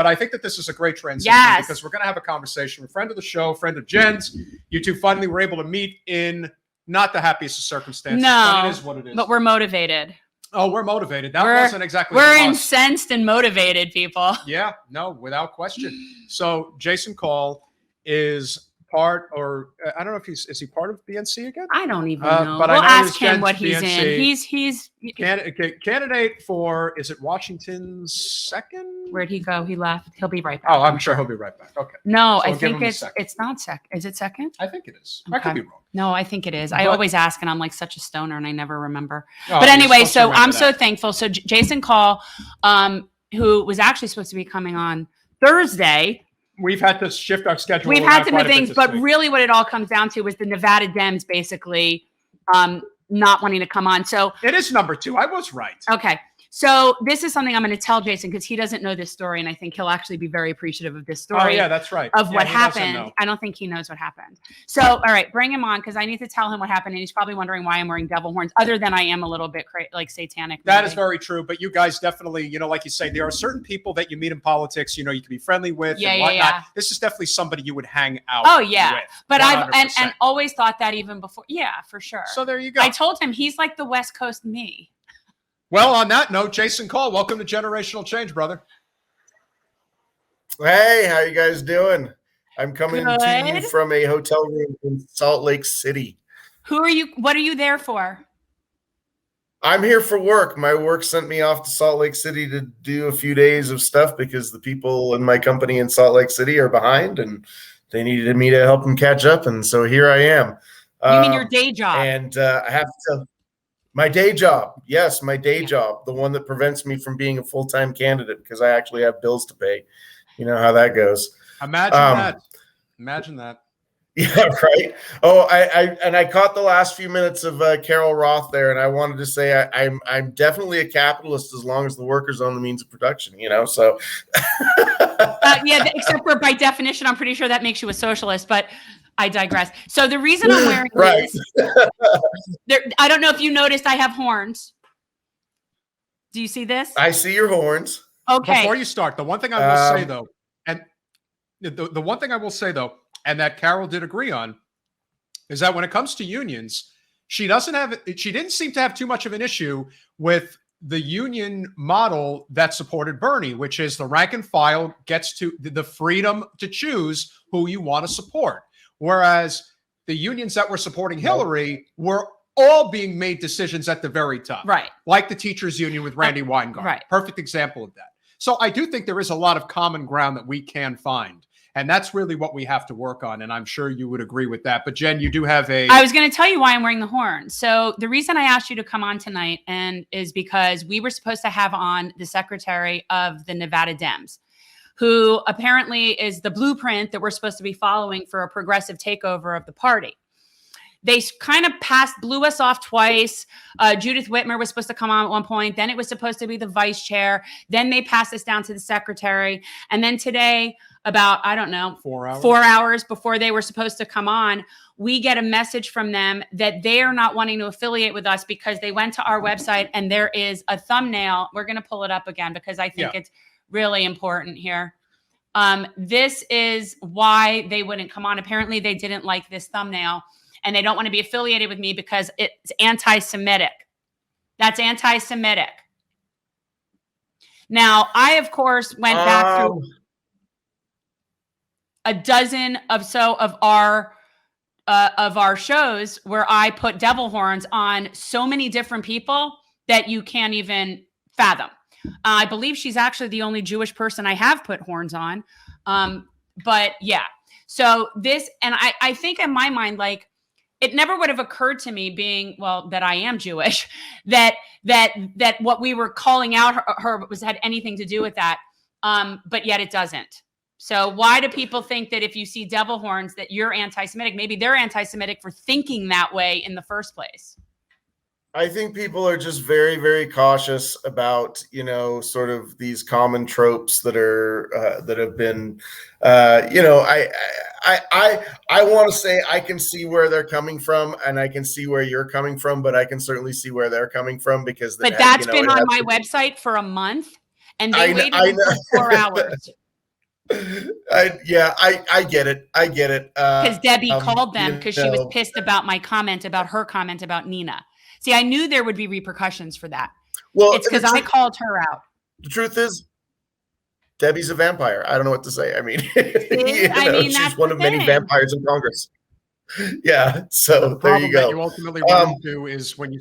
I think that this is a great transition because we're going to have a conversation with a friend of the show, friend of Jen's. You two finally were able to meet in not the happiest of circumstances. No, but it is what it is. But we're motivated. Oh, we're motivated. That wasn't exactly. We're incensed and motivated, people. Yeah, no, without question. So Jason Call is part, or I don't know if is he part of BNC again? I don't even know. But we'll I know ask him what he's BNC. in. He's candidate for, is it Washington's second? Where'd he go? He left. He'll be right back. Oh, I'm sure he'll be right back. Okay. No, so I think it's not second. Is it second? I think it is. Okay. I could be wrong. No, I think it is. I always ask, and I'm like such a stoner, and I never remember. Oh, but anyway, so I'm so thankful. So Jason Call, who was actually supposed to be coming on Thursday. We've had to shift our schedule. We've had to move things, but really what it all comes down to was the Nevada Dems basically not wanting to come on. So it is number 2. I was right. Okay. So this is something I'm going to tell Jason because he doesn't know this story, and I think he'll actually be very appreciative of this story. Oh, yeah, that's right. Of what happened. I don't think he knows what happened. So, all right, bring him on because I need to tell him what happened, and he's probably wondering why I'm wearing devil horns, other than I am a little bit like satanic. That is very true, but you guys definitely, like you say, there are certain people that you meet in politics, you can be friendly with and whatnot. Yeah. This is definitely somebody you would hang out with. But 100%. I've and always thought that even before. Yeah, for sure. So there you go. I told him he's like the West Coast me. Well, on that note, Jason Call, welcome to Generational Change, brother. Hey, how you guys doing? I'm coming to you from a hotel room in Salt Lake City. Who are you? What are you there for? I'm here for work. My work sent me off to Salt Lake City to do a few days of stuff because the people in my company in Salt Lake City are behind and they needed me to help them catch up. And so here I am. You mean your day job? And I have to. My day job. Yes, my day job. The one that prevents me from being a full-time candidate because I actually have bills to pay. You know how that goes. Imagine that. Imagine that. Yeah, right. Oh, I caught the last few minutes of Carol Roth there, and I wanted to say I'm definitely a capitalist as long as the workers own the means of production, So yeah, except for by definition, I'm pretty sure that makes you a socialist, but I digress. So the reason I'm wearing this, I don't know if you noticed I have horns. Do you see this? I see your horns. Okay. Before you start, the one thing I will say though, and the one thing I will say though, and that Carol did agree on, is that when it comes to unions, she didn't seem to have too much of an issue with the union model that supported Bernie, which is the rank and file gets to the freedom to choose who you want to support. Whereas the unions that were supporting Hillary were all being made decisions at the very top. Right. Like the teachers union with Randy Weingarten. Right. Perfect example of that. So I do think there is a lot of common ground that we can find. And that's really what we have to work on. And I'm sure you would agree with that. But Jen, you do have I was going to tell you why I'm wearing the horn. So the reason I asked you to come on tonight is because we were supposed to have on the secretary of the Nevada Dems, who apparently is the blueprint that we're supposed to be following for a progressive takeover of the party. They kind of blew us off twice. Judith Whitmer was supposed to come on at one point. Then it was supposed to be the vice chair. Then they passed us down to the secretary. And then today, about, 4 hours before they were supposed to come on, we get a message from them that they are not wanting to affiliate with us because they went to our website and there is a thumbnail. We're going to pull it up again because I think it's really important here. This is why they wouldn't come on. Apparently they didn't like this thumbnail and they don't want to be affiliated with me because it's anti-Semitic. That's anti-Semitic. Now, I, of course, went back through a dozen of our shows where I put devil horns on so many different people that you can't even fathom. I believe she's actually the only Jewish person I have put horns on. But yeah, so this, and I think in my mind, like, it never would have occurred to me that I am Jewish, that what we were calling out her had anything to do with that. But yet it doesn't. So why do people think that if you see devil horns that you're anti-Semitic? Maybe they're anti-Semitic for thinking that way in the first place. I think people are just very, very cautious about, sort of these common tropes that are that have been, I want to say I can see where they're coming from and I can see where you're coming from, but I can certainly see where they're coming from because. But that's been on my website for a month and they waited for 4 hours. I get it. I get it. Because Debbie called them because she was know, pissed about my comment about her comment about Nina. See, I knew there would be repercussions for that. well, It's because I called her out. the truth is, Debbie's a vampire. I don't know what to say. I mean, she's one of many vampires in Congress. Yeah. So the problem there you go. that you ultimately run into is when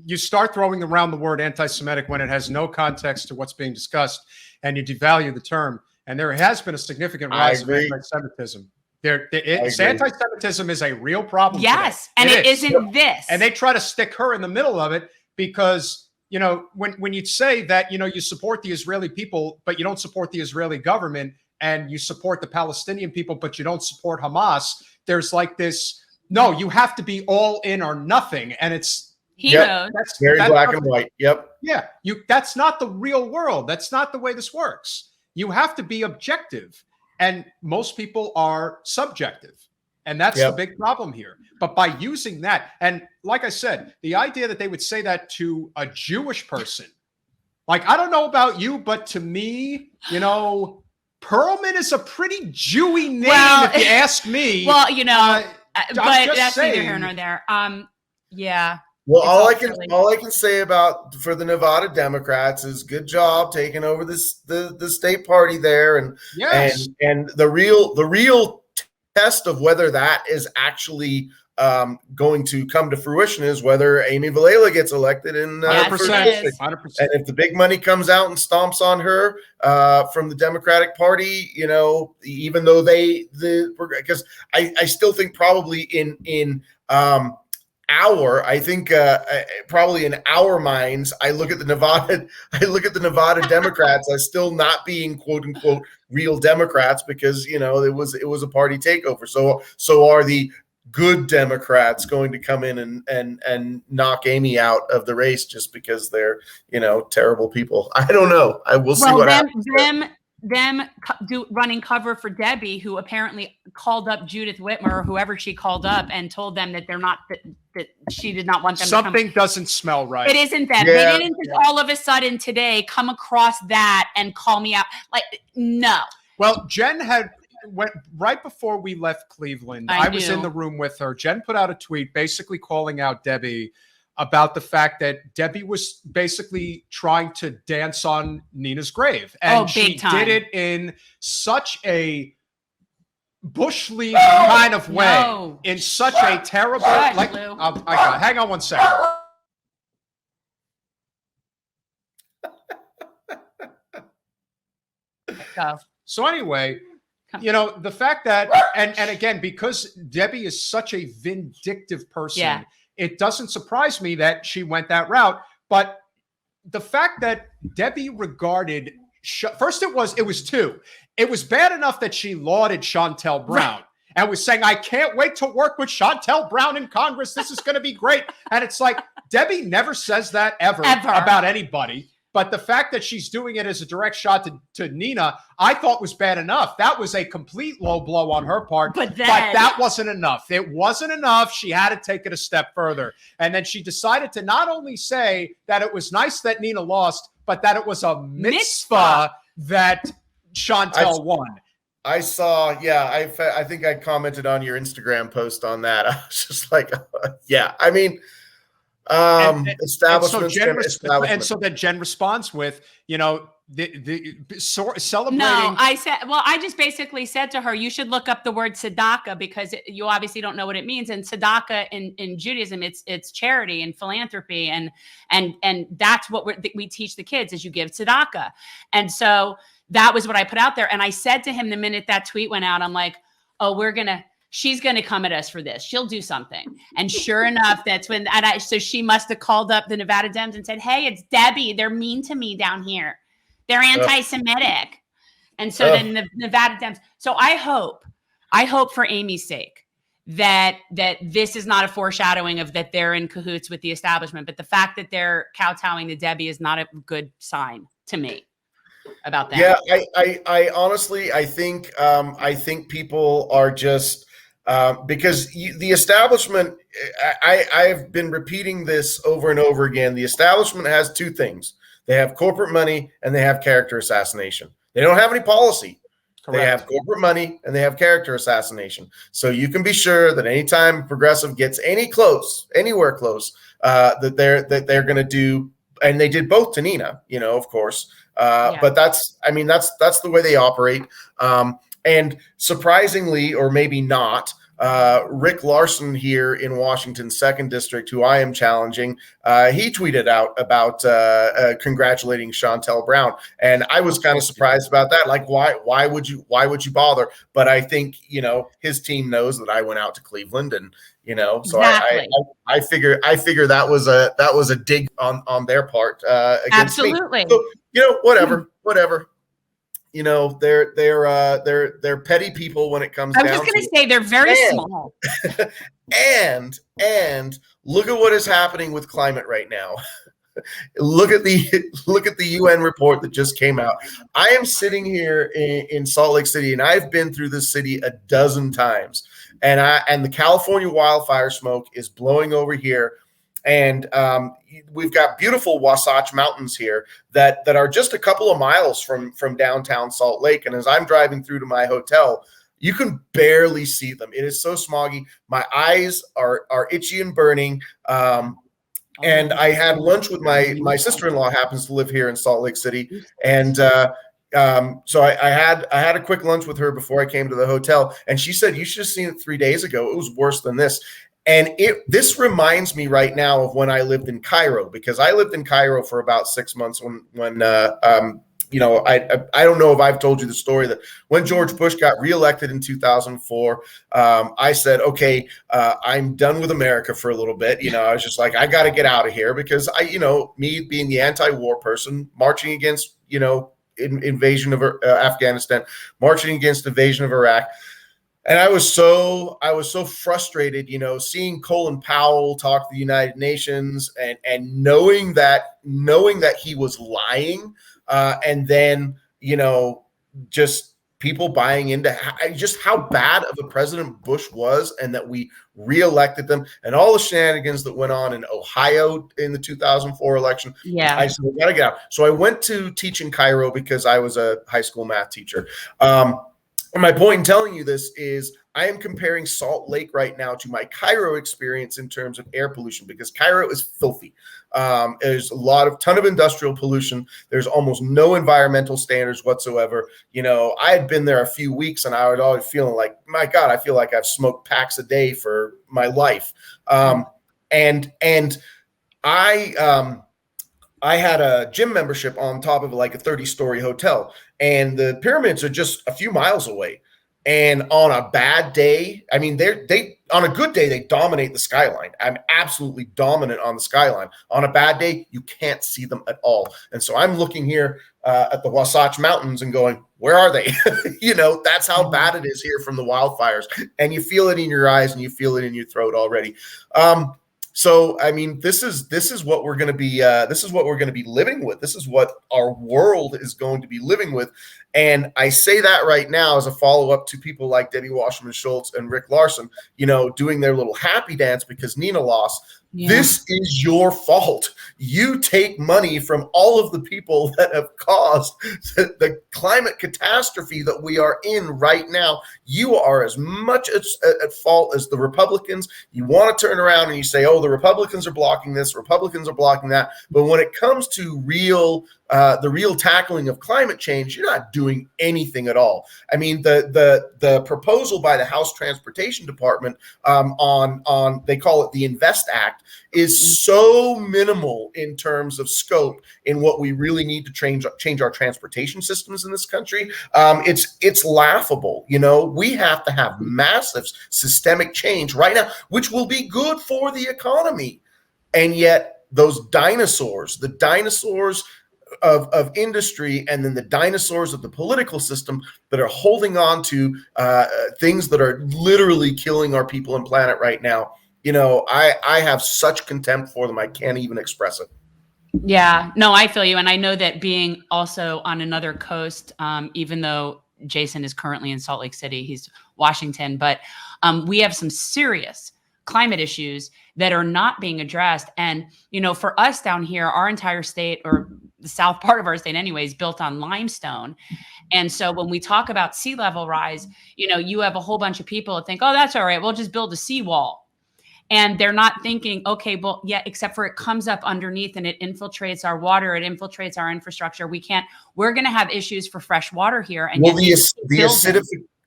you start throwing around the word anti-Semitic when it has no context to what's being discussed, and you devalue the term. And there has been a significant rise of anti-Semitism. Anti-Semitism is a real problem. Yes, today. And it isn't this. And they try to stick her in the middle of it because, when you say that, you support the Israeli people, but you don't support the Israeli government, and you support the Palestinian people, but you don't support Hamas, there's like this, no, you have to be all in or nothing. And it's knows. That's very black and white. Yep. Yeah. That's not the real world. That's not the way this works. You have to be objective. And most people are subjective. And that's the big problem here. But by using that, and like I said, the idea that they would say that to a Jewish person, like, I don't know about you, but to me, Perelman is a pretty Jewy name, if you ask me. Well, but that's neither here nor there. Yeah. Well, all I can say for the Nevada Democrats is good job taking over the state party there, and the real test of whether that is actually going to come to fruition is whether Amy Vilela gets elected in 100%. And if the big money comes out and stomps on her from the Democratic Party, even though because I still think probably probably in our minds, I look at the Nevada Democrats as still not being quote unquote real Democrats because it was a party takeover. So are the good Democrats going to come in and knock Amy out of the race just because they're terrible people? I don't know. I will see what happens. Them running cover for Debbie, who apparently called up Judith Whitmer or whoever she called up and told them that they're not that she did not want them. Something doesn't smell right. It isn't that they didn't just all of a sudden today come across that and call me out. Like, no. Well, Jen went right before we left Cleveland. I was in the room with her. Jen put out a tweet basically calling out Debbie about the fact that Debbie was basically trying to dance on Nina's grave. And she did it in such a bush league kind of way, in such a terrible, hang on one second. So anyway, the fact that, and again, because Debbie is such a vindictive person, it doesn't surprise me that she went that route. But the fact that Debbie regarded, first it was two. It was bad enough that she lauded Shontel Brown and was saying, I can't wait to work with Shontel Brown in Congress. This is going to be great. And it's like, Debbie never says that ever about anybody. But the fact that she's doing it as a direct shot to Nina, I thought was bad enough. That was a complete low blow on her part. But that wasn't enough. It wasn't enough. She had to take it a step further. And then she decided to not only say that it was nice that Nina lost, but that it was a mitzvah that Shontel won. I saw, I think I commented on your Instagram post on that. I was just like, I mean, establishment. And so then Jen responds with, celebrating. No, I just basically said to her, you should look up the word tzedakah because you obviously don't know what it means. And tzedakah in Judaism, it's charity and philanthropy, and that's what we teach the kids is you give tzedakah. And so that was what I put out there. And I said to him the minute that tweet went out, I'm like, oh, she's going to come at us for this. She'll do something. And sure enough, that's when, so she must have called up the Nevada Dems and said, hey, it's Debbie. They're mean to me down here. They're anti-Semitic. And so then the Nevada Dems. So I hope for Amy's sake that this is not a foreshadowing of that they're in cahoots with the establishment. But the fact that they're kowtowing to Debbie is not a good sign to me about that. Yeah, I honestly, I think people are just, because the establishment, I've been repeating this over and over again. The establishment has two things. They have corporate money and they have character assassination. They don't have any policy. They have corporate money and they have character assassination. So you can be sure that anytime progressive gets anywhere close, that they're going to do, and they did both to Nina, of course. But that's the way they operate. And surprisingly, or maybe not, Rick Larson here in Washington's 2nd District, who I am challenging, he tweeted out about congratulating Chantel Brown, and I was kind of surprised about that. Like, why would you bother? But I think his team knows that I went out to Cleveland, and so exactly. I figure that was a dig on their part against Absolutely. me. So whatever. They're petty people when it comes down to it. I was just going to say they're very small. And look at what is happening with climate right now. Look at the UN report that just came out. I am sitting here in Salt Lake City, and I've been through this city a dozen times, and the California wildfire smoke is blowing over here. And we've got beautiful Wasatch Mountains here that are just a couple of miles from downtown Salt Lake. And as I'm driving through to my hotel, you can barely see them. It is so smoggy. My eyes are itchy and burning. And I had lunch with my sister-in-law, happens to live here in Salt Lake City. And so I had a quick lunch with her before I came to the hotel. And she said, you should have seen it 3 days ago. It was worse than this. And this reminds me right now of when I lived in Cairo, because I lived in Cairo for about 6 months when I don't know if I've told you the story that when George Bush got reelected in 2004, I said, okay, I'm done with America for a little bit. I was just like, I got to get out of here, because me being the anti-war person, marching against, invasion of Afghanistan, marching against invasion of Iraq. And I was so frustrated, seeing Colin Powell talk to the United Nations and knowing that he was lying, and then just people buying into just how bad of a President Bush was, and that we reelected them, and all the shenanigans that went on in Ohio in the 2004 election. Yeah, I said, we got to get out. So I went to teach in Cairo because I was a high school math teacher. And my point in telling you this is I am comparing Salt Lake right now to my Cairo experience in terms of air pollution, because Cairo is filthy. There's a ton of industrial pollution. There's almost no environmental standards whatsoever. I had been there a few weeks, and I was always feeling like, my God, I feel like I've smoked packs a day for my life. And I had a gym membership on top of like a 30-story hotel, and the pyramids are just a few miles away. And on a bad day, I mean, on a good day, they dominate the skyline. I'm absolutely dominant on the skyline. On a bad day, you can't see them at all. And so I'm looking here at the Wasatch Mountains and going, where are they? That's how bad it is here from the wildfires. And you feel it in your eyes and you feel it in your throat already. So, I mean, this is what we're going to be. This is what we're going to be living with. This is what our world is going to be living with. And I say that right now as a follow-up to people like Debbie Wasserman Schultz and Rick Larson, doing their little happy dance because Nina lost. Yeah. This is your fault. You take money from all of the people that have caused the climate catastrophe that we are in right now. You are as much at fault as the Republicans. You want to turn around and you say, oh, the Republicans are blocking this, Republicans are blocking that. But when it comes to the real tackling of climate change, you're not doing anything at all. I mean, the proposal by the House Transportation Department on they call it the Invest Act is so minimal in terms of scope in what we really need to change our transportation systems in this country. It's laughable. We have to have massive systemic change right now, which will be good for the economy. And yet those dinosaurs, the dinosaurs of industry, and then the dinosaurs of the political system that are holding on to things that are literally killing our people and planet right now. I have such contempt for them. I can't even express it. Yeah, no, I feel you. And I know that being also on another coast, even though Jason is currently in Salt Lake City, he's Washington, but we have some serious climate issues that are not being addressed. And, for us down here, our entire state, or the south part of our state anyway is built on limestone. And so when we talk about sea level rise, you have a whole bunch of people that think, oh, that's all right, we'll just build a seawall. And they're not thinking, okay, well, yeah, except for it comes up underneath and it infiltrates our water, it infiltrates our infrastructure. We're going to have issues for fresh water here. And well, the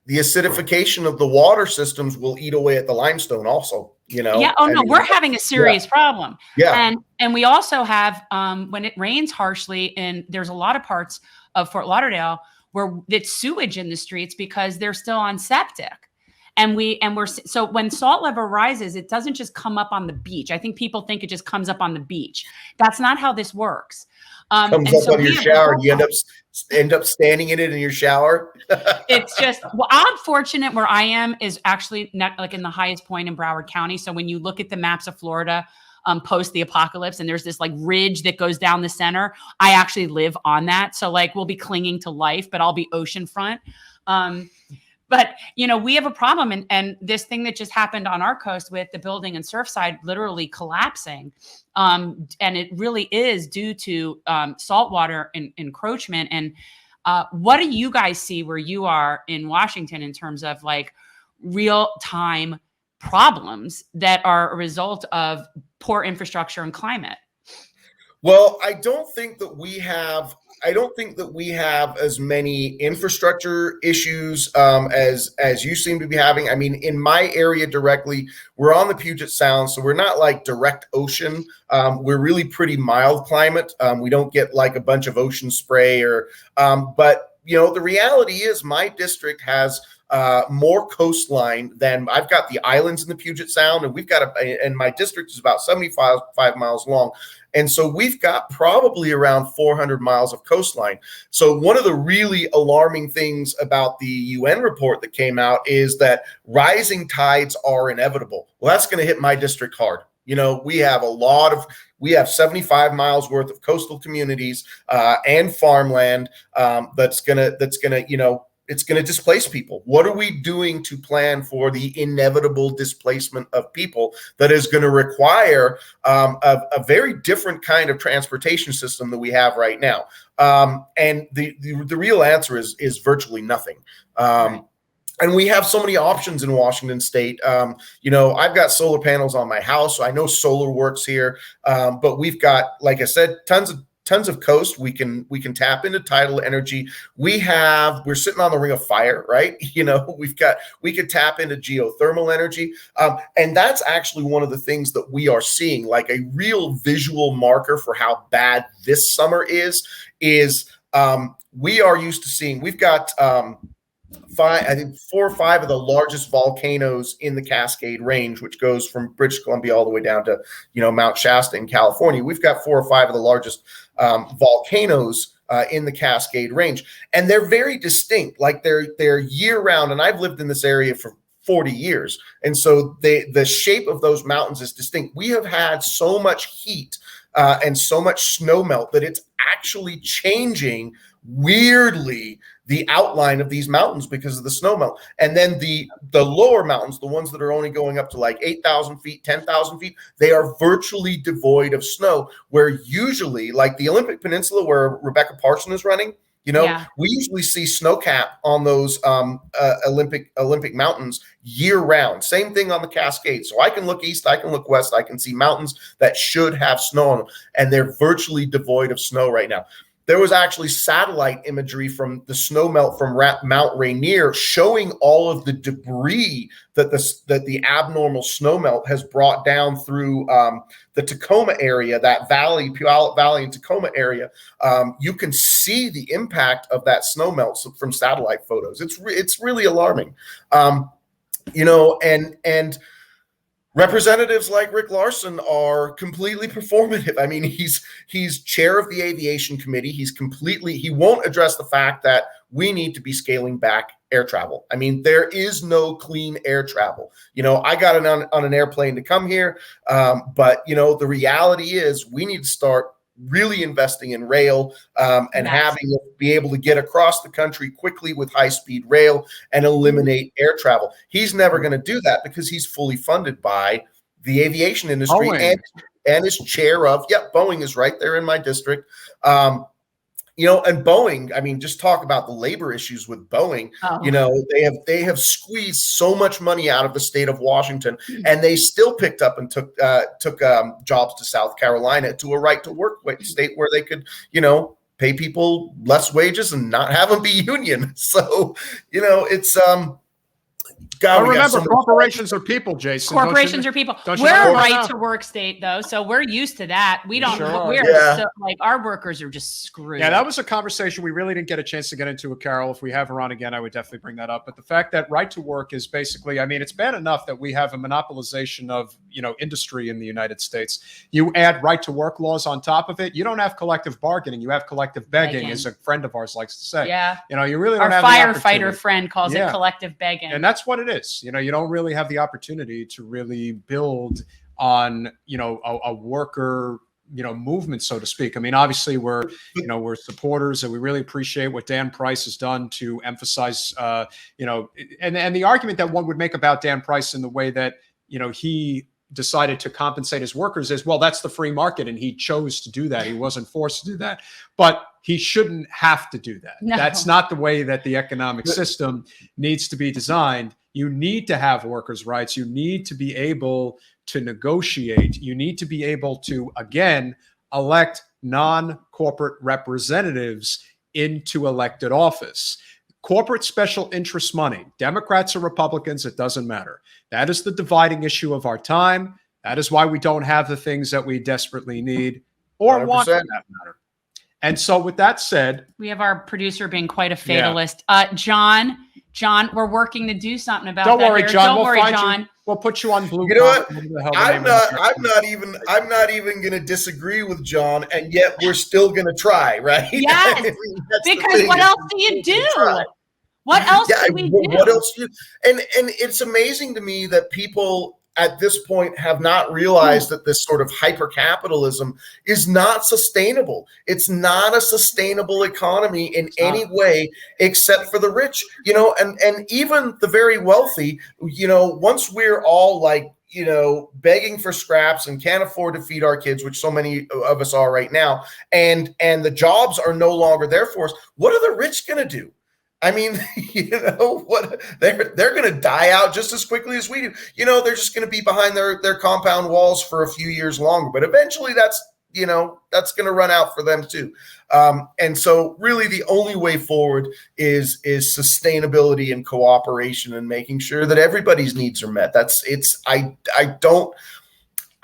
acidification of the water systems will eat away at the limestone also, Yeah. Oh, no, we're having a serious problem. Yeah. And we also have, when it rains harshly, and there's a lot of parts of Fort Lauderdale where it's sewage in the streets because they're still on septic. So when salt level rises, it doesn't just come up on the beach. I think people think it just comes up on the beach. That's not how this works. Comes up on your shower. You end up standing in it in your shower. It's just, well, I'm fortunate where I am is actually like in the highest point in Broward County. So when you look at the maps of Florida, post the apocalypse, and there's this like ridge that goes down the center, I actually live on that. So like we'll be clinging to life, but I'll be oceanfront. But, we have a problem. And this thing that just happened on our coast with the building and Surfside literally collapsing. And it really is due to saltwater encroachment. And what do you guys see where you are in Washington in terms of like real time problems that are a result of poor infrastructure and climate? Well, I don't think that we have as many infrastructure issues as you seem to be having. I mean, in my area directly, we're on the Puget Sound, so we're not like direct ocean. We're really pretty mild climate. We don't get like a bunch of ocean spray but the reality is my district has more coastline than I've got the islands in the Puget Sound, and my district is about 75 miles long. And so we've got probably around 400 miles of coastline. So one of the really alarming things about the UN report that came out is that rising tides are inevitable. Well, that's going to hit my district hard. We have 75 miles worth of coastal communities and farmland that's gonna it's going to displace people. What are we doing to plan for the inevitable displacement of people that is going to require a very different kind of transportation system that we have right now? And the real answer is virtually nothing. And we have so many options in Washington State. I've got solar panels on my house, so I know solar works here. But we've got, like I said, tons of coast. We can tap into tidal energy. We're sitting on the ring of fire, right? We could tap into geothermal energy. And that's actually one of the things that we are seeing, like a real visual marker for how bad this summer is we are used to seeing, we've got, 4 or 5 of the largest volcanoes in the Cascade Range, which goes from British Columbia all the way down to, Mount Shasta in California. We've got 4 or 5 of the largest volcanoes in the Cascade Range, and they're very distinct. Like they're year round, and I've lived in this area for 40 years, and so the shape of those mountains is distinct. We have had so much heat and so much snow melt that it's actually changing weirdly the outline of these mountains because of the snow melt. And then the lower mountains, the ones that are only going up to like 8,000 feet, 10,000 feet, they are virtually devoid of snow, where usually like the Olympic Peninsula where Rebecca Parson is running, we usually see snow cap on those Olympic mountains year round. Same thing on the Cascades. So I can look east, I can look west, I can see mountains that should have snow on them, and they're virtually devoid of snow right now. There was actually satellite imagery from the snow melt from Mount Rainier showing all of the debris that the abnormal snow melt has brought down through the Tacoma area, that valley, Puyallup Valley and Tacoma area. You can see the impact of that snow melt from satellite photos. It's really alarming, and representatives like Rick Larson are completely performative. I mean, he's chair of the aviation committee. He won't address the fact that we need to be scaling back air travel. I mean, there is no clean air travel. I got on an airplane to come here, but the reality is we need to start really investing in rail and be able to get across the country quickly with high-speed rail and eliminate air travel. He's never going to do that because he's fully funded by the aviation industry and is chair of, Boeing is right there in my district. And Boeing, I mean, just talk about the labor issues with Boeing. Oh. They have squeezed so much money out of the state of Washington, and they still picked up and took jobs to South Carolina, to a right to work state where they could, pay people less wages and not have them be union. So, it's God, remember, corporations are people, Jason. Corporations are people. We're a right to work state, though, so we're used to that. We don't. Our workers are just screwed. Yeah, that was a conversation we really didn't get a chance to get into with Carol. If we have her on again, I would definitely bring that up. But the fact that right to work is basically, I mean, it's bad enough that we have a monopolization of industry in the United States. You add right to work laws on top of it. You don't have collective bargaining. You have collective begging, as a friend of ours likes to say. Yeah. You really don't have our firefighter friend calls it collective begging, and that's what it is. You don't really have the opportunity to really build on, a worker, movement, so to speak. I mean, obviously we're supporters, and we really appreciate what Dan Price has done to emphasize, and the argument that one would make about Dan Price in the way that, he decided to compensate his workers is, well, that's the free market, and he chose to do that. He wasn't forced to do that, but he shouldn't have to do that. No. That's not the way that the economic system needs to be designed. You need to have workers' rights. You need to be able to negotiate. You need to be able to, again, elect non-corporate representatives into elected office. Corporate special interest money, Democrats or Republicans, it doesn't matter. That is the dividing issue of our time. That is why we don't have the things that we desperately need or 100%. Want, for that matter. And so with that said, we have our producer being quite a fatalist. John, we're working to do something about that. Don't worry, John. Don't worry, John. We'll put you on blue. You know what? I'm not even going to disagree with John, and yet we're still going to try, right? Yes, because what else do you do? What else do we do? What else do you? And it's amazing to me that people at this point have not realized that this sort of hyper-capitalism is not sustainable. It's not a sustainable economy in any way except for the rich, and even the very wealthy, once we're all like, begging for scraps and can't afford to feed our kids, which so many of us are right now, and the jobs are no longer there for us, what are the rich going to do? I mean, what they're going to die out just as quickly as we do. They're just going to be behind their compound walls for a few years longer, but eventually that's going to run out for them too. And so really the only way forward is sustainability and cooperation and making sure that everybody's needs are met.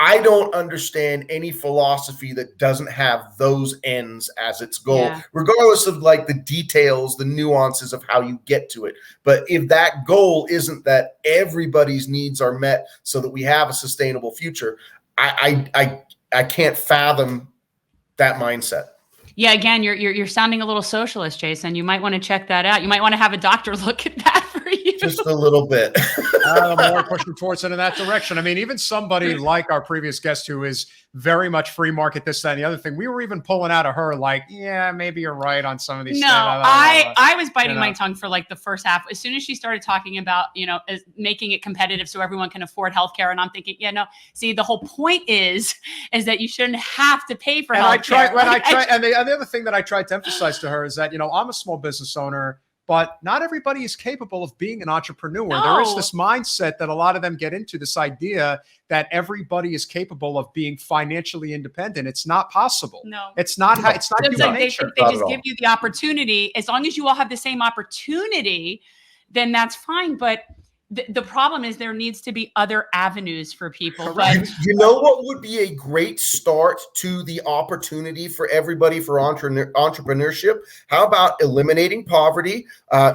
I don't understand any philosophy that doesn't have those ends as its goal, regardless of like the details, the nuances of how you get to it. But if that goal isn't that everybody's needs are met so that we have a sustainable future, I can't fathom that mindset. Yeah, again, you're sounding a little socialist, Jason. You might want to check that out. You might want to have a doctor look at that for you. Just a little bit. More pushing towards it in that direction. I mean, even somebody like our previous guest who is very much free market, this, that, and the other thing, we were even pulling out of her like, yeah, maybe you're right on some of these. No, I was biting my tongue for like the first half. As soon as she started talking about, making it competitive so everyone can afford healthcare, and I'm thinking, see, the whole point is that you shouldn't have to pay for healthcare. And the other thing that I tried to emphasize to her is that, I'm a small business owner, but not everybody is capable of being an entrepreneur. No. There is this mindset that a lot of them get into, this idea that everybody is capable of being financially independent. It's not possible. No, it's not. It's not human nature. They just give you the opportunity. As long as you all have the same opportunity, then that's fine. But the problem is there needs to be other avenues for people. But you know what would be a great start to the opportunity for everybody for entrepreneurship? How about eliminating poverty,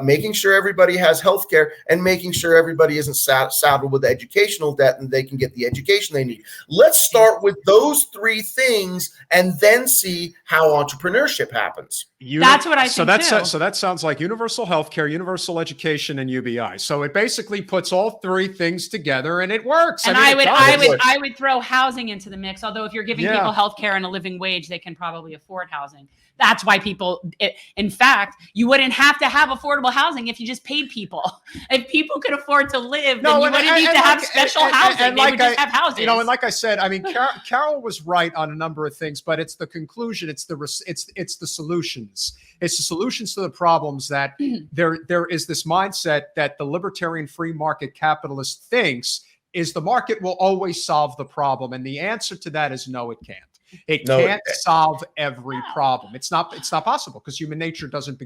making sure everybody has health care, and making sure everybody isn't saddled with educational debt and they can get the education they need? Let's start with those three things and then see how entrepreneurship happens. That's what I think too. So that sounds like universal health care, universal education, and UBI. So it basically puts all three things together and it works. And I would throw housing into the mix. Although if you're giving people health care and a living wage, they can probably afford housing. That's why people, in fact, you wouldn't have to have affordable housing if you just paid people. If people could afford to live, then you wouldn't need to have special housing. They would just have houses. You know, and like I said, I mean, Carol was right on a number of things, but it's the conclusion, it's the solutions. It's the solutions to the problems that there is this mindset that the libertarian free market capitalist thinks is the market will always solve the problem. And the answer to that is no, it can't. It can't solve every problem. It's not possible because human nature doesn't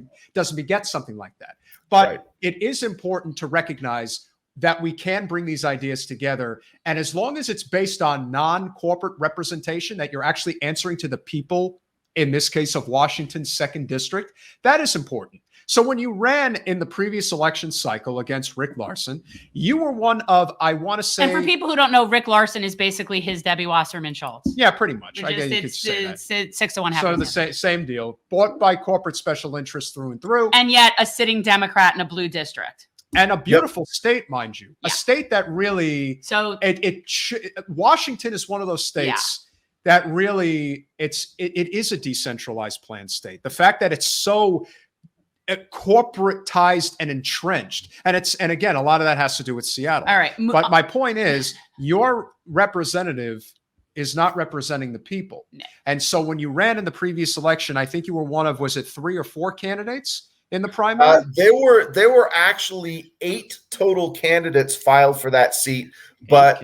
beget something like that. But it is important to recognize that we can bring these ideas together. And as long as it's based on non-corporate representation, that you're actually answering to the people, in this case of Washington's 2nd District, that is important. So when you ran in the previous election cycle against Rick Larson, you were one of, I want to say... And for people who don't know, Rick Larson is basically his Debbie Wasserman Schultz. Yeah, pretty much. I guess you could say that. It's 6 to 1 half. So the same deal. Bought by corporate special interests through and through. And yet a sitting Democrat in a blue district. And a beautiful state, mind you. A state that really... So Washington is one of those states that really, it is a decentralized plan state. The fact that it's so corporatized and entrenched, and again, a lot of that has to do with Seattle. All right, but my point is, your representative is not representing the people. No. And so when you ran in the previous election, I think you were one of, was it 3 or 4 candidates in the primary? There were actually 8 total candidates filed for that seat, but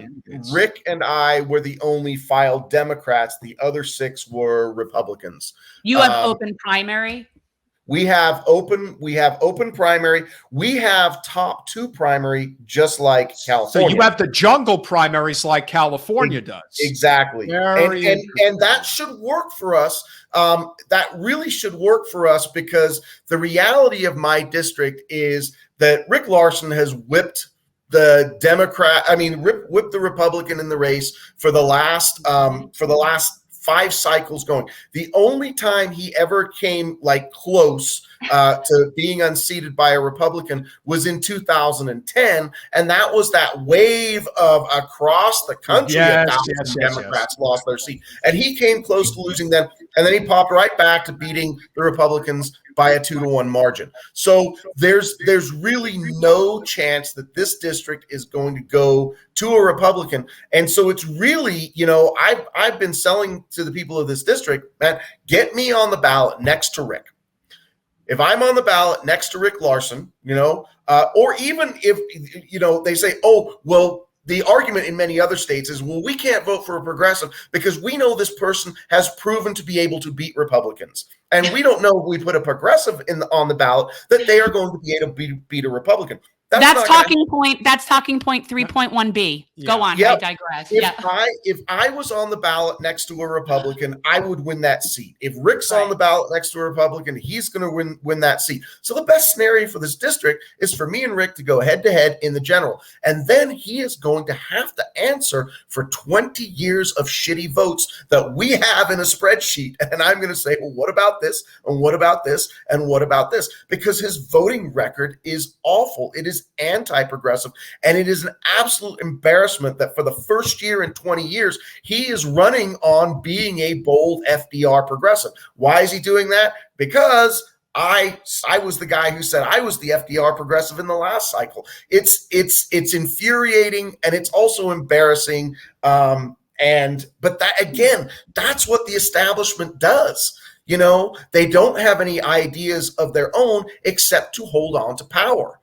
Rick and I were the only filed Democrats. The other 6 were Republicans. You have open primary. We have open primary. We have top 2 primary, just like California. So you have the jungle primaries like California does. Exactly. And that should work for us. That really should work for us because the reality of my district is that Rick Larson has whipped the whipped the Republican in the race for the last 5 cycles going. The only time he ever came like close to being unseated by a Republican was in 2010, and that was that wave of across the country. Democrats lost their seat, and he came close to losing them, and then he popped right back to beating the Republicans by a 2-1 margin. So there's really no chance that this district is going to go to a Republican. And so it's really, I've been selling to the people of this district, man, get me on the ballot next to Rick. If I'm on the ballot next to Rick Larson, or even if, they say, oh, well, the argument in many other states is, well, we can't vote for a progressive because we know this person has proven to be able to beat Republicans. And we don't know if we put a progressive on the ballot that they are going to be able to beat a Republican. That's talking point 3.1b. Go on. I digress. If I was on the ballot next to a Republican, I would win that seat. If Rick's on the ballot next to a Republican, he's going to win that seat. So the best scenario for this district is for me and Rick to go head to head in the general. And then he is going to have to answer for 20 years of shitty votes that we have in a spreadsheet. And I'm going to say, well, what about this? And what about this? And what about this? Because his voting record is awful. It is anti-progressive, and it is an absolute embarrassment that for the first year in 20 years, he is running on being a bold FDR progressive. Why is he doing that? Because I was the guy who said I was the FDR progressive in the last cycle. It's infuriating, and it's also embarrassing. But that again, that's what the establishment does. They don't have any ideas of their own except to hold on to power.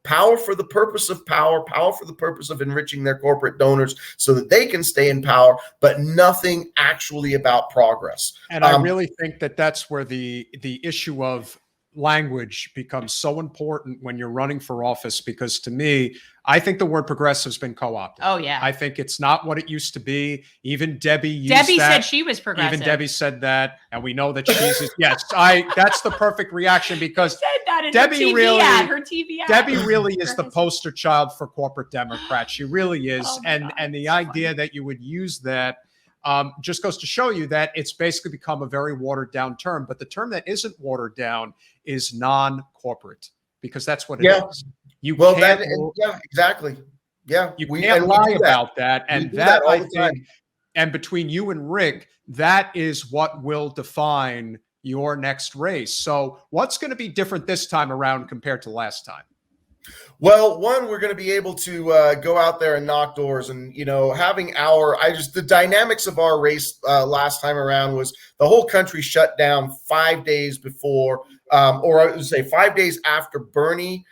Power for the purpose of power for the purpose of enriching their corporate donors so that they can stay in power, but nothing actually about progress. And I really think that that's where the issue of language becomes so important when you're running for office, because to me, I think the word progressive has been co-opted. Oh, yeah. I think it's not what it used to be. Even Debbie said she was progressive. Even Debbie said that, and we know that she's yes. That's the perfect reaction because said that in Debbie her TV ad. Debbie really is the poster child for corporate Democrats. She really is, and the idea that you would use that just goes to show you that it's basically become a very watered down term. But the term that isn't watered down is non-corporate, because that's what it is. Exactly. Yeah, you can't lie about that, and I think, and between you and Rick, that is what will define your next race. So what's going to be different this time around compared to last time? Well, one, we're going to be able to go out there and knock doors, and having the dynamics of our race last time around was the whole country shut down 5 days before, or I would say 5 days after Bernie.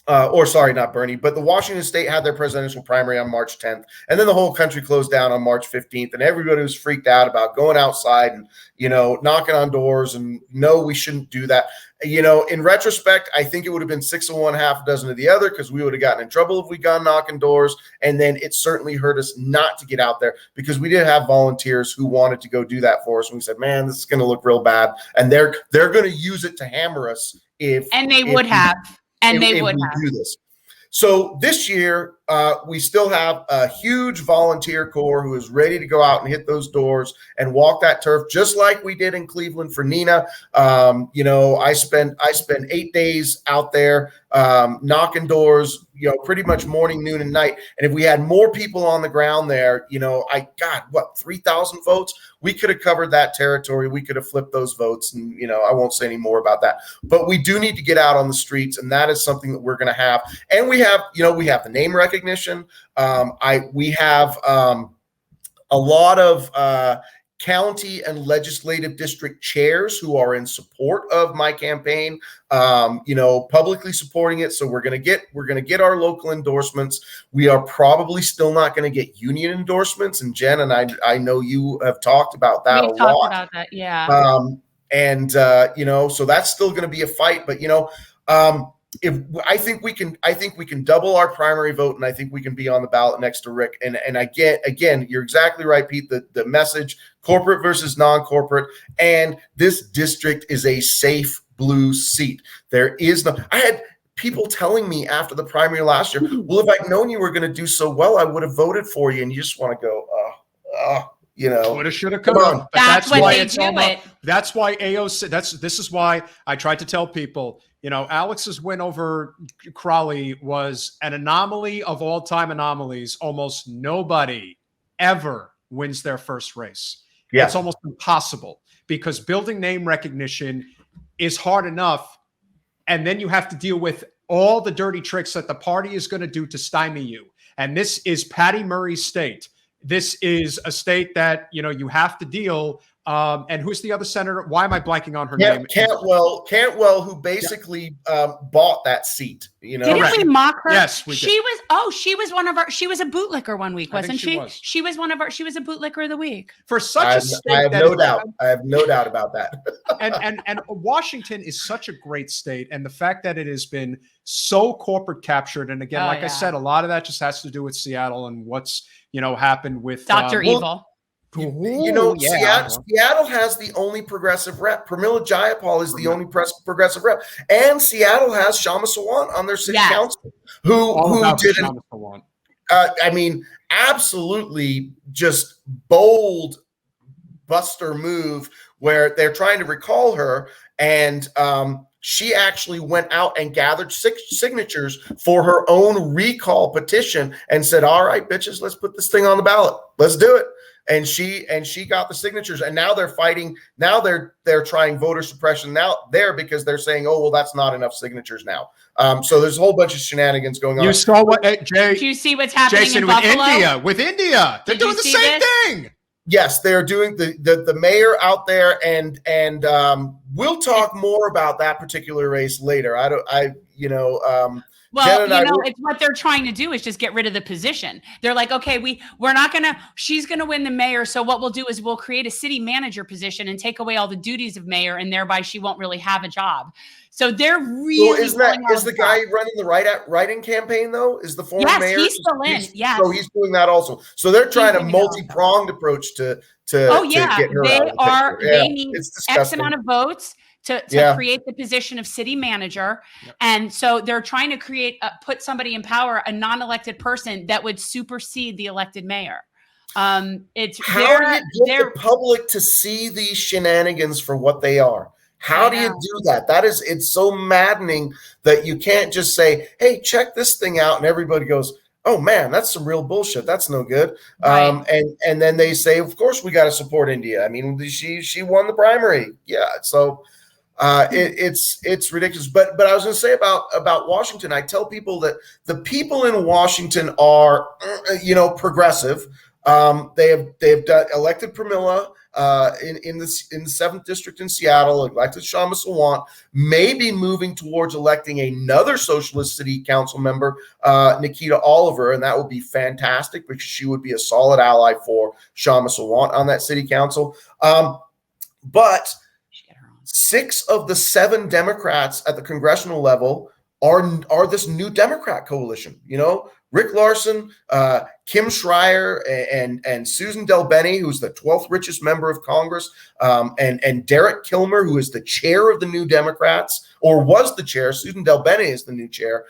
Not Bernie, but the Washington State had their presidential primary on March 10th. And then the whole country closed down on March 15th. And everybody was freaked out about going outside and, knocking on doors. And no, we shouldn't do that. In retrospect, I think it would have been 6 of one, half a dozen of the other, because we would have gotten in trouble if we'd gone knocking doors. And then it certainly hurt us not to get out there, because we did have volunteers who wanted to go do that for us. And we said, man, this is going to look real bad. And they're going to use it to hammer us if they would have do this. So this year, we still have a huge volunteer corps who is ready to go out and hit those doors and walk that turf, just like we did in Cleveland for Nina. I spent 8 days out there knocking doors, pretty much morning, noon, and night. And if we had more people on the ground there, 3,000 votes, we could have covered that territory. We could have flipped those votes, and I won't say any more about that. But we do need to get out on the streets, and that is something that we're going to have. And we have the name recognition. We have a lot of county and legislative district chairs who are in support of my campaign, publicly supporting it. So we're going to get our local endorsements. We are probably still not going to get union endorsements. And Jen and I know you have talked about that a lot. We've talked about that, yeah. So that's still going to be a fight. But I think we can double our primary vote, and I think we can be on the ballot next to Rick. And again, you're exactly right, Pete. The message: corporate versus non-corporate, and this district is a safe blue seat. There is no. I had people telling me after the primary last year, well, if I'd known you were going to do so well, I would have voted for you. And you just want to go, woulda, shoulda, come on. But that's why it's that's why AOC. This is why I tried to tell people. Alex's win over Crowley was an anomaly of all-time anomalies. Almost nobody ever wins their first race. Yeah. It's almost impossible, because building name recognition is hard enough, and then you have to deal with all the dirty tricks that the party is going to do to stymie you. And this is Patty Murray's state. This is a state that, you have to deal. And who's the other senator? Why am I blanking on her name? Cantwell, who basically bought that seat. Didn't we mock her? Yes, we did. She was one of our. She was a bootlicker one week, wasn't she? She was one of our. She was a bootlicker of the week. For such a state, I have no doubt. I have no doubt about that. and Washington is such a great state, and the fact that it has been so corporate captured, and again, I said, a lot of that just has to do with Seattle and what's happened with Dr. Evil. Seattle has the only progressive rep. Pramila Jayapal is the only progressive rep, and Seattle has Shama Sawant on their city council, who did absolutely just bold buster move where they're trying to recall her, and she actually went out and gathered 6 signatures for her own recall petition and said, "All right, bitches, let's put this thing on the ballot. Let's do it." And she got the signatures, and now they're fighting. Now they're trying voter suppression now there, because they're saying, "Oh, well, that's not enough signatures now." So there's a whole bunch of shenanigans going on. You saw what, Jay? Did you see what's happening Jason, in Buffalo? With India, they're doing the same thing. Yes, they're doing the mayor out there, and we'll talk more about that particular race later. It's what they're trying to do is just get rid of the position. They're like, okay, she's going to win the mayor. So what we'll do is we'll create a city manager position and take away all the duties of mayor, and thereby she won't really have a job. So they're really. Is the guy running the write-in campaign though? Is the former mayor? Yes, he's still in. Yes. So he's doing that also. So they're trying a multi-pronged approach to get her out of the picture. They need X amount of votes to create the position of city manager. Yep. And so they're trying to put somebody in power, a non-elected person that would supersede the elected mayor. How do you get the public to see these shenanigans for what they are? How do you do that? It's so maddening that you can't just say, "Hey, check this thing out," and everybody goes, oh man, that's some real bullshit. That's no good. Right. And then they say, of course we got to support India. I mean, she won the primary. Yeah. So it's ridiculous. But I was going to say about Washington. I tell people that the people in Washington are, progressive. They have elected Pramila in the 7th district in Seattle, elected Shama Sawant, maybe moving towards electing another socialist city council member, Nikita Oliver, and that would be fantastic because she would be a solid ally for Shama Sawant on that city council. But 6 of the 7 Democrats at the congressional level are this new Democrat coalition. Rick Larson, Kim Schreier, and Susan DelBene, who's the 12th richest member of Congress, and Derek Kilmer, who is the chair of the New Democrats, or was the chair. Susan DelBene is the new chair.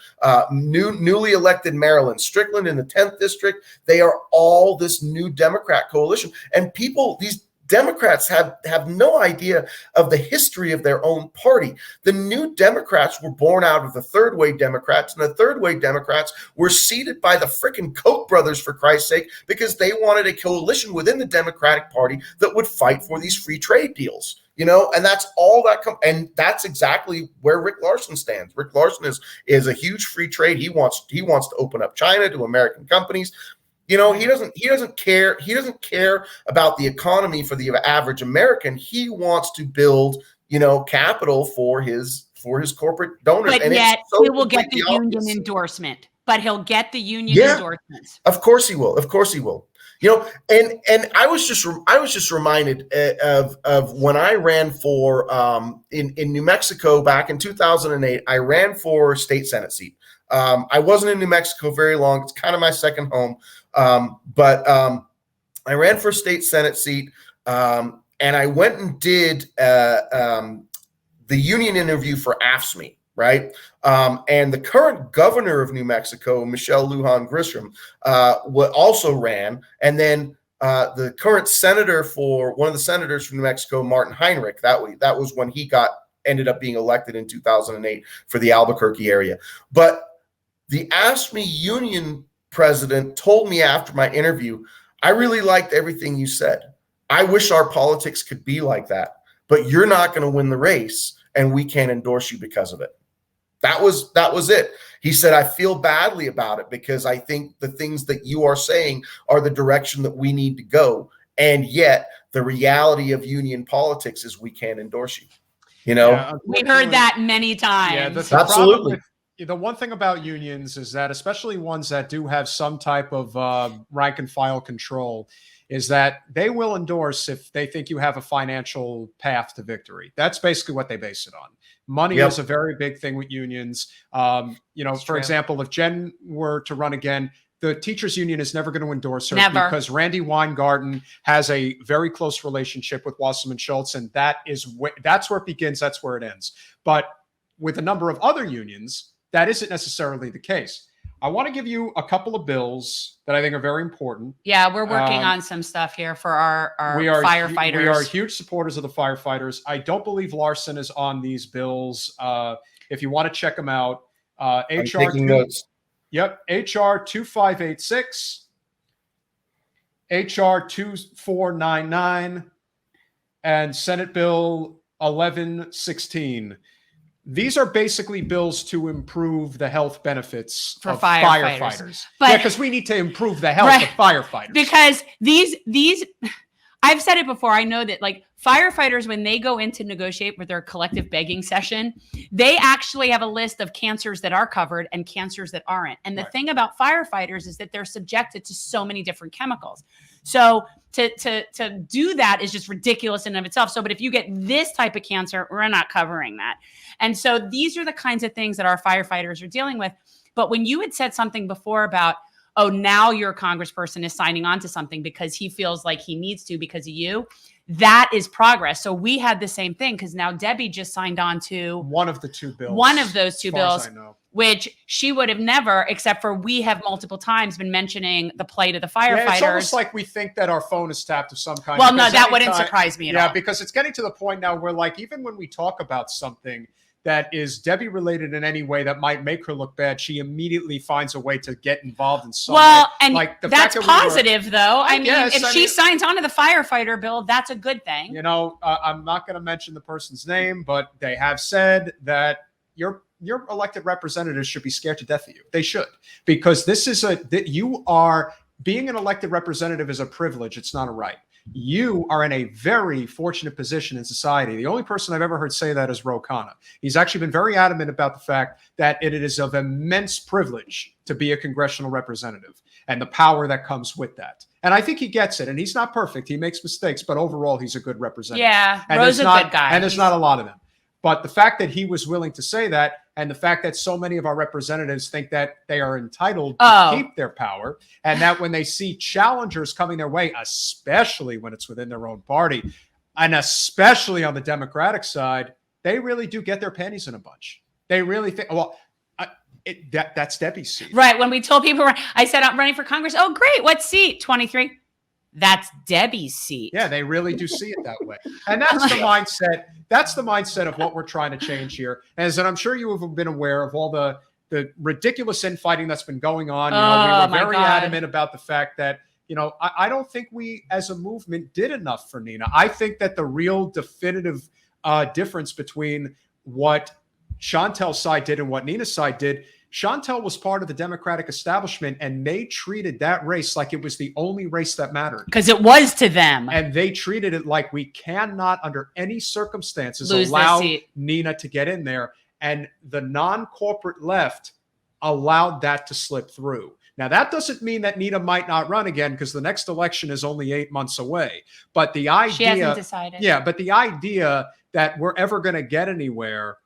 Newly elected Marilyn Strickland in the 10th district. They are all this new Democrat coalition, and these Democrats have no idea of the history of their own party. The New Democrats were born out of the Third Way Democrats, and the Third Way Democrats were seeded by the frickin' Koch brothers, for Christ's sake, because they wanted a coalition within the Democratic Party that would fight for these free trade deals. And that's all that and that's exactly where Rick Larson stands. Rick Larson is a huge free trade. He wants to open up China to American companies. He doesn't care. He doesn't care about the economy for the average American. He wants to build, capital for his corporate donors. But and yet so he will get the union endorsement. But he'll get the union endorsements. Of course he will. Of course he will. And I was just reminded of when I ran for in New Mexico back in 2008. I ran for state Senate seat. I wasn't in New Mexico very long. It's kind of my second home. But I ran for state Senate seat, and I went and did the union interview for AFSCME, right? And the current governor of New Mexico, Michelle Lujan Grisham, also ran, and then the current one of the senators from New Mexico, Martin Heinrich, that was when he ended up being elected in 2008 for the Albuquerque area. But the AFSCME union president told me after my interview, I really liked everything you said. I wish our politics could be like that, but you're not going to win the race and we can't endorse you because of it. That was it. He said, I feel badly about it because I think the things that you are saying are the direction that we need to go. And yet the reality of union politics is we can't endorse you. We've heard that many times. Yeah, absolutely. The one thing about unions is that, especially ones that do have some type of rank and file control, is that they will endorse if they think you have a financial path to victory. That's basically what they base it on. Money is a very big thing with unions. For example, if Jen were to run again, the teachers union is never going to endorse her because Randy Weingarten has a very close relationship with Wasserman Schultz, and that's where it begins. That's where it ends. But with a number of other unions, that isn't necessarily the case. I want to give you a couple of bills that I think are very important. Yeah, we're working on some stuff here for our firefighters. We are huge supporters of the firefighters. I don't believe Larson is on these bills. If you want to check them out, HR 2586, HR 2499, and Senate Bill 1116. These are basically bills to improve the health benefits for of firefighters. Because we need to improve the health of firefighters. Because these, I've said it before. I know that firefighters, when they go in to negotiate with their collective begging session, they actually have a list of cancers that are covered and cancers that aren't. And the thing about firefighters is that they're subjected to so many different chemicals. So to do that is just ridiculous in and of itself. So, but if you get this type of cancer, we're not covering that. And so these are the kinds of things that our firefighters are dealing with. But when you had said something before about, oh, now your congressperson is signing on to something because he feels like he needs to because of you, that is progress. So we had the same thing because now Debbie just signed on to one of the two bills. One of those two bills, which she would have never, except for we have multiple times been mentioning the plight of the firefighters. Yeah, it's almost like we think that our phone is tapped of some kind. Well, no, that wouldn't surprise me at all. Yeah, because it's getting to the point now where, even when we talk about something, that is Debbie related in any way that might make her look bad, she immediately finds a way to get involved in some Well, way. and like the that's fact that positive, though. I mean, guess, if she signs on to the firefighter bill, that's a good thing. You know, I'm not going to mention the person's name, but they have said that your elected representatives should be scared to death of you. They should, because this is being an elected representative is a privilege. It's not a right. You are in a very fortunate position in society. The only person I've ever heard say that is Ro Khanna. He's actually been very adamant about the fact that it is of immense privilege to be a congressional representative and the power that comes with that. And I think he gets it. And he's not perfect. He makes mistakes, but overall, he's a good representative. Yeah, and Ro's a good guy. And there's not a lot of them. But the fact that he was willing to say that, and the fact that so many of our representatives think that they are entitled to keep their power, and that when they see challengers coming their way, especially when it's within their own party, and especially on the Democratic side, they really do get their panties in a bunch. They really think, well, that's Debbie's seat. Right. When we told people, I said, I'm running for Congress. Oh, great. What seat? 23. That's Debbie's seat. Yeah, they really do see it that way. And that's the mindset. That's the mindset of what we're trying to change here. As and I'm sure you have been aware of all the ridiculous infighting that's been going on. You know, we were very adamant about the fact that, you know, I don't think we as a movement did enough for Nina. I think that the real definitive difference between what Chantel's side did and what Nina's side did, Chantel was part of the Democratic establishment, and they treated that race like it was the only race that mattered. Because it was to them. And they treated it like we cannot, under any circumstances, allow Nina to get in there. And the non-corporate left allowed that to slip through. Now, that doesn't mean that Nina might not run again, because the next election is only 8 months away. But the idea— She hasn't decided. Yeah, but the idea that we're ever going to get anywhere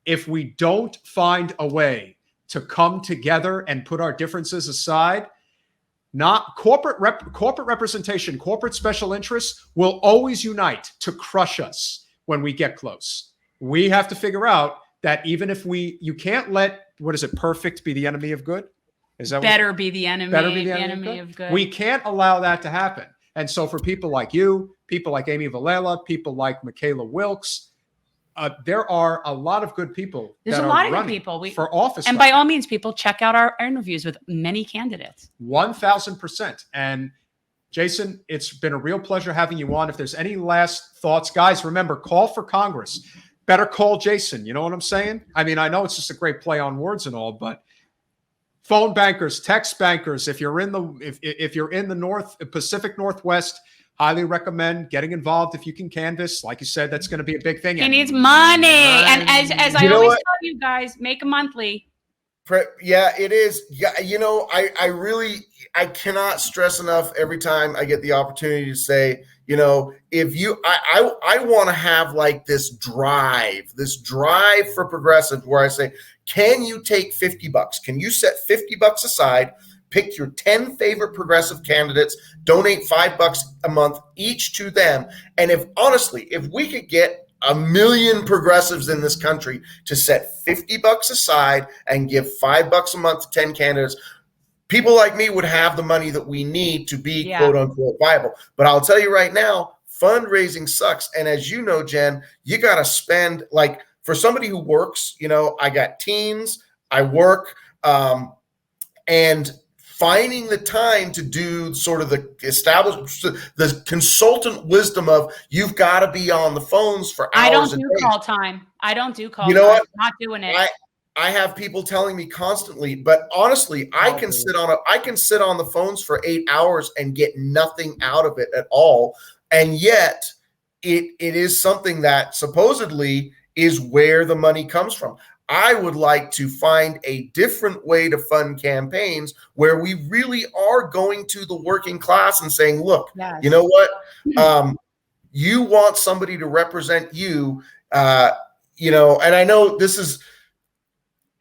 if we don't find a way to come together and put our differences aside, not corporate representation, corporate special interests will always unite to crush us when we get close. We have to figure out that even if you can't let, what is it, perfect be the enemy of good? Is that better be the enemy? Better be the enemy of good? We can't allow that to happen. And so for people like you, people like Amy Villela, people like Michaela Wilkes, there are a lot of good people. There's a lot of good people for office. And by all means, people, check out our interviews with many candidates. 1,000%. And Jason, it's been a real pleasure having you on. If there's any last thoughts, guys, remember, call for Congress. Better call Jason. You know what I'm saying? I mean, I know it's just a great play on words and all, but phone bankers, text bankers, if you're in the Pacific Northwest, highly recommend getting involved if you can canvass. Like you said, that's going to be a big thing. He needs money. And as I always tell you guys, make a monthly. Yeah, it is. Yeah, you know, I cannot stress enough every time I get the opportunity to say, you know, I want to have like this drive for progressive where I say, can you take $50? Can you set $50 aside? Pick your 10 favorite progressive candidates, donate $5 a month each to them. And if we could get 1 million progressives in this country to set $50 aside and give $5 a month to 10 candidates, people like me would have the money that we need to be quote unquote viable. But I'll tell you right now, fundraising sucks. And as you know, Jen, you got to spend, like, for somebody who works, you know, I got teens, I work, and finding the time to do sort of the consultant wisdom of you've got to be on the phones for hours. I don't do call You know what? I'm not doing it. I have people telling me constantly, but honestly, I can sit on the phones for 8 hours and get nothing out of it at all. And yet it is something that supposedly is where the money comes from. I would like to find a different way to fund campaigns where we really are going to the working class and saying, look, you know what? You want somebody to represent you, you know, and I know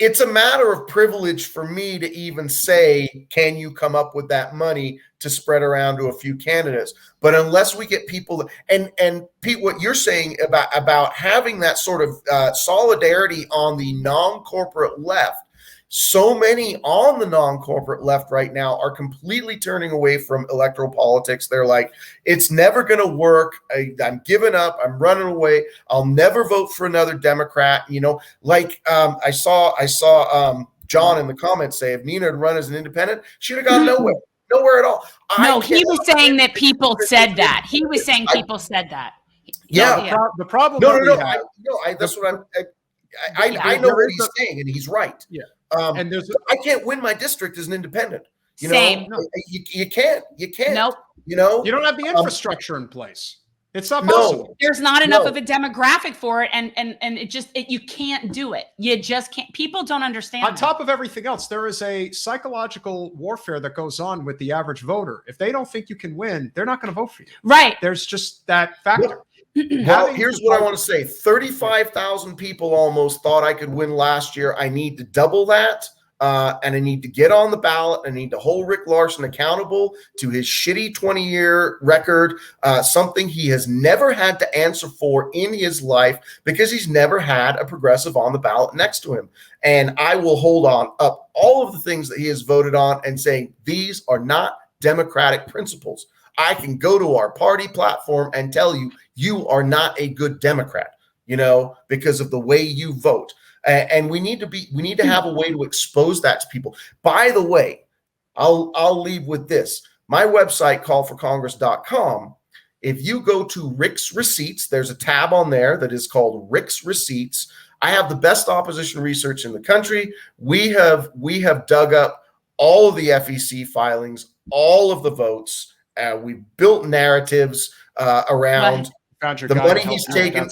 it's a matter of privilege for me to even say, can you come up with that money to spread around to a few candidates? But unless we get people, and Pete, what you're saying about having that sort of solidarity on the non-corporate left, So many on the non-corporate left right now are completely turning away from electoral politics. They're like, it's never going to work. I'm giving up. I'm running away. I'll never vote for another Democrat. You know, like I saw John in the comments say if Nina had run as an independent, she'd have gone nowhere at all. No, he was saying that people said that. He was saying people said that. Yeah. The problem. No. That's what I know what he's saying, and he's right. Yeah. And I can't win my district as an independent. You Same. know, you can't. Nope. You know, you don't have the infrastructure in place. It's not possible. There's not enough of a demographic for it, and you can't do it. You just can't. People don't understand. On top of everything else, there is a psychological warfare that goes on with the average voter. If they don't think you can win, they're not going to vote for you. Right. There's just that factor. Well, here's what I want to say. 35,000 people almost thought I could win last year. I need to double that. And I need to get on the ballot. I need to hold Rick Larson accountable to his shitty 20-year record, something he has never had to answer for in his life because he's never had a progressive on the ballot next to him. And I will hold on up all of the things that he has voted on and saying these are not democratic principles. I can go to our party platform and tell you, you are not a good Democrat, you know, because of the way you vote. And we need to have a way to expose that to people. By the way, I'll leave with this. My website, callforcongress.com. If you go to Rick's Receipts, there's a tab on there that is called Rick's Receipts. I have the best opposition research in the country. We have dug up all of the FEC filings, all of the votes. We built narratives around the money he's taken,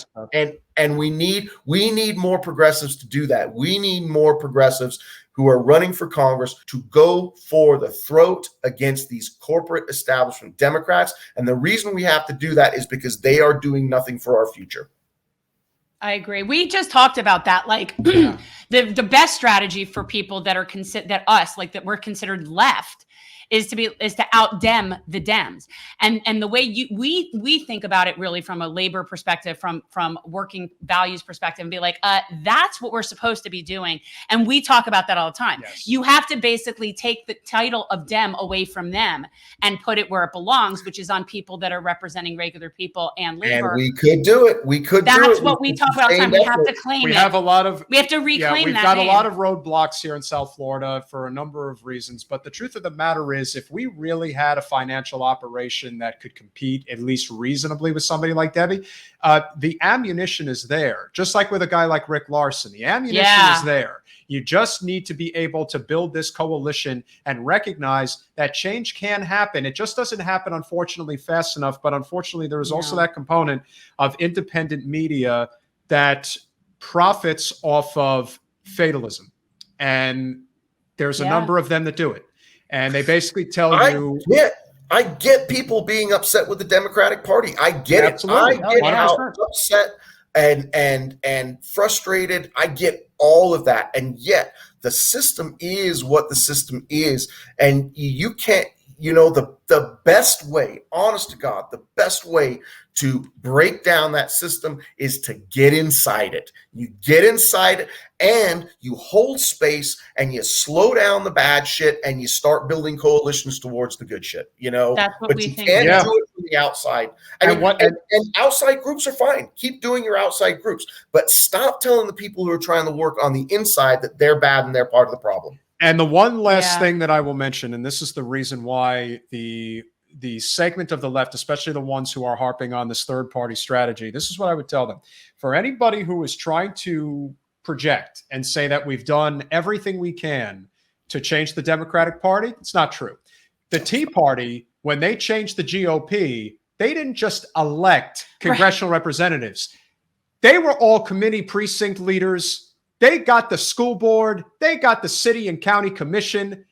and we need more progressives to do that. We need more progressives who are running for Congress to go for the throat against these corporate establishment Democrats. And the reason we have to do that is because they are doing nothing for our future. I agree. We just talked about that. Like the best strategy for people that are that we're considered left is to out-dem the Dems. And the way we think about it really from a labor perspective, from working values perspective, and be like, that's what we're supposed to be doing. And we talk about that all the time. Yes. You have to basically take the title of Dem away from them and put it where it belongs, which is on people that are representing regular people and labor. And we could do it. That's what we talk about all the time. We have to claim it. We have to reclaim we've that got name. A lot of roadblocks here in South Florida for a number of reasons. But the truth of the matter is, if we really had a financial operation that could compete at least reasonably with somebody like Debbie, the ammunition is there. Just like with a guy like Rick Larson, the ammunition is there. You just need to be able to build this coalition and recognize that change can happen. It just doesn't happen, unfortunately, fast enough. But unfortunately, there is also that component of independent media that profits off of fatalism. And there's a number of them that do it. And they basically tell you. I get people being upset with the Democratic Party. I get Absolutely. it. I get how upset and frustrated. I get all of that. And yet the system is what the system is. And you can't, the best way, honest to God, the best way to break down that system is to get inside it. You get inside it and you hold space and you slow down the bad shit and you start building coalitions towards the good shit, That's what but we you think. can't do it from the outside. And outside groups are fine. Keep doing your outside groups, but stop telling the people who are trying to work on the inside that they're bad and they're part of the problem. And the one last thing that I will mention, and this is the reason why the segment of the left, especially the ones who are harping on this third-party strategy, this is what I would tell them. For anybody who is trying to project and say that we've done everything we can to change the Democratic Party, it's not true. The Tea Party, when they changed the GOP, they didn't just elect congressional representatives. They were all committee precinct leaders. They got the school board. They got the city and county commission.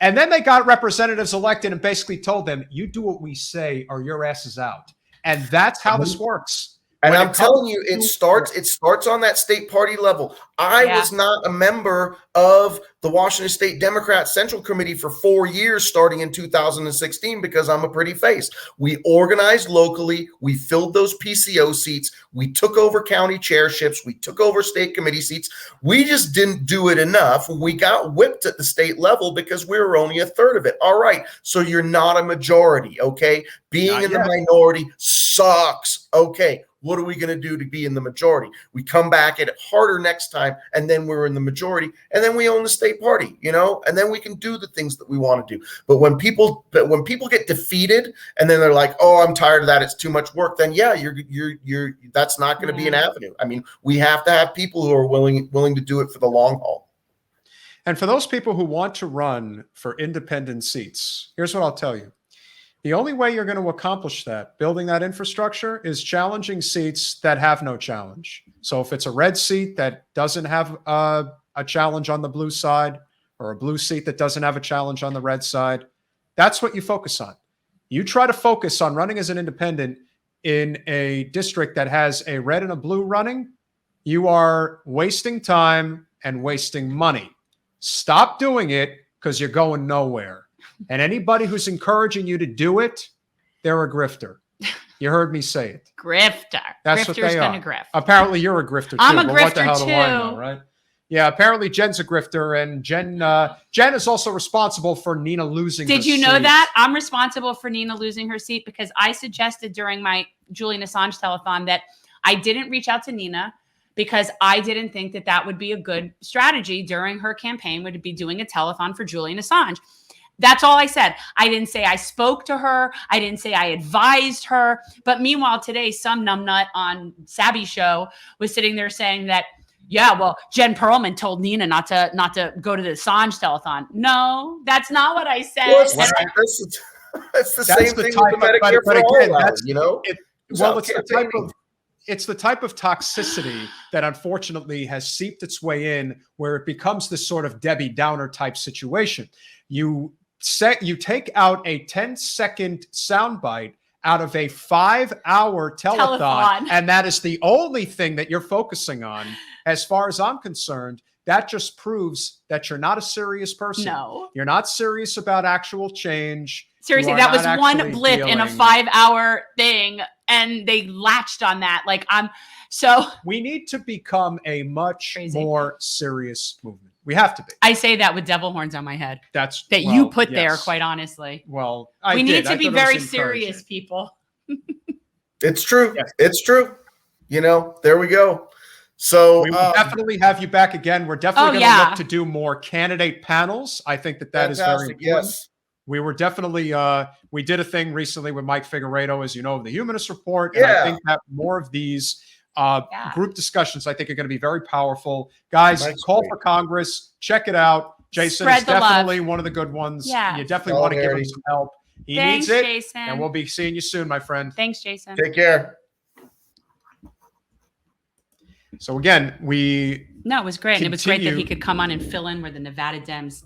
And then they got representatives elected and basically told them, you do what we say or your ass is out. And that's how this works. And When I'm it telling comes you, to- it starts on that state party level. I Yeah. was not a member of the Washington State Democrat Central Committee for 4 years, starting in 2016, because I'm a pretty face. We organized locally. We filled those PCO seats. We took over county chairships. We took over state committee seats. We just didn't do it enough. We got whipped at the state level because we were only a third of it. All right. So you're not a majority. Okay. Being Not in the yet. minority sucks. Okay. What are we going to do to be in the majority? We come back at it harder next time, and then we're in the majority, and then we own the state party, and then we can do the things that we want to do. But when people get defeated, and then they're like, "Oh, I'm tired of that. It's too much work." Then yeah, you're that's not going to be an avenue. I mean, we have to have people who are willing to do it for the long haul. And for those people who want to run for independent seats, here's what I'll tell you. The only way you're going to accomplish that, building that infrastructure, is challenging seats that have no challenge. So if it's a red seat that doesn't have a challenge on the blue side, or a blue seat that doesn't have a challenge on the red side, that's what you focus on. You try to focus on running as an independent in a district that has a red and a blue running, you are wasting time and wasting money. Stop doing it, because you're going nowhere. And anybody who's encouraging you to do it, they're a grifter. You heard me say it. Grifter. That's Grifter's what they are. gonna grift. Apparently you're a grifter too. I'm a but what the grifter hell do I know, too. right? Yeah, apparently Jen's a grifter, and Jen is also responsible for Nina losing her Did you know seat. that? I'm responsible for Nina losing her seat because I suggested during my Julian Assange telethon that I didn't reach out to Nina because I didn't think that that would be a good strategy during her campaign, would be doing a telethon for Julian Assange. That's all I said. I didn't say I spoke to her. I didn't say I advised her. But meanwhile, today, some numbnut on Sabby Show was sitting there saying that, yeah, well, JenPerelman told Nina not to go to the Assange telethon. No, that's not what I said. Well, that's the same thing with the Medicare for all hour, It's the type of toxicity that unfortunately has seeped its way in, where it becomes this sort of Debbie Downer type situation. You take out a 10-second soundbite out of a 5-hour telethon, and that is the only thing that you're focusing on. As far as I'm concerned, that just proves that you're not a serious person. No. You're not serious about actual change. Seriously, that was one blip in a 5-hour thing, and they latched on that. We need to become a much more serious movement. We have to be. I say that with devil horns on my head. You put there, quite honestly. Well, we need to be very serious, people. It's true. Yes. It's true. There we go. So we will definitely have you back again. We're definitely going to look to do more candidate panels. I think that is very important. Yes. We were definitely, we did a thing recently with Mike Figueredo, as you know, of the Humanist Report. And I think that more of these group discussions, I think, are going to be very powerful. Guys, call for Congress. Check it out. Jason is definitely one of the good ones. Yeah. You definitely want to give him some help. He needs it. Jason. And we'll be seeing you soon, my friend. Thanks, Jason. Take care. So again, it was great. And it was great that he could come on and fill in where the Nevada Dems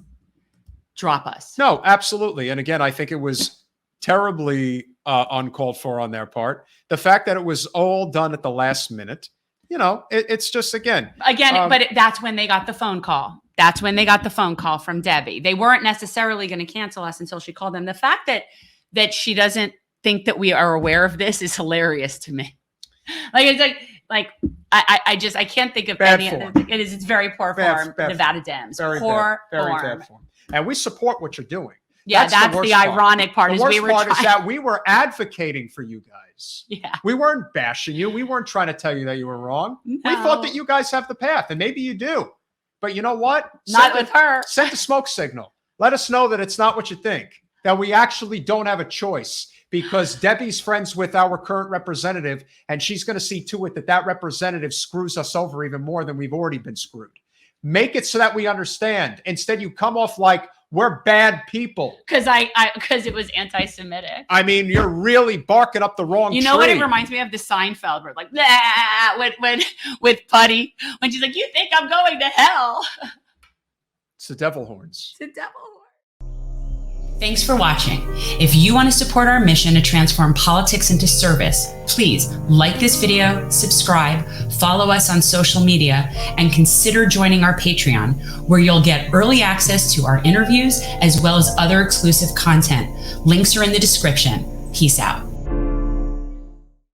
drop us. No, absolutely. And again, I think it was terribly uncalled for on their part. The fact that it was all done at the last minute, it's just, but that's when they got the phone call. That's when they got the phone call from Debbie. They weren't necessarily going to cancel us until she called them. The fact that she doesn't think that we are aware of this is hilarious to me. I can't think of any. It's very poor form. Nevada Dems. Very bad form. And we support what you're doing. Yeah, that's the ironic part. The worst part is that we were advocating for you guys. Yeah. We weren't bashing you. We weren't trying to tell you that you were wrong. No. We thought that you guys have the path, and maybe you do. But you know what? Not with her. Send a smoke signal. Let us know that it's not what you think, that we actually don't have a choice, because Debbie's friends with our current representative, and she's going to see to it that representative screws us over even more than we've already been screwed. Make it so that we understand. Instead, you come off like we're bad people. Because it was anti-Semitic. I mean, you're really barking up the wrong tree. You know what it reminds me of? The Seinfeld, where with Putty, when she's like, "You think I'm going to hell?" It's the devil horns. It's the devil horns. Thanks for watching. If you want to support our mission to transform politics into service, please like this video, subscribe, follow us on social media, and consider joining our Patreon, where you'll get early access to our interviews as well as other exclusive content. Links are in the description. Peace out.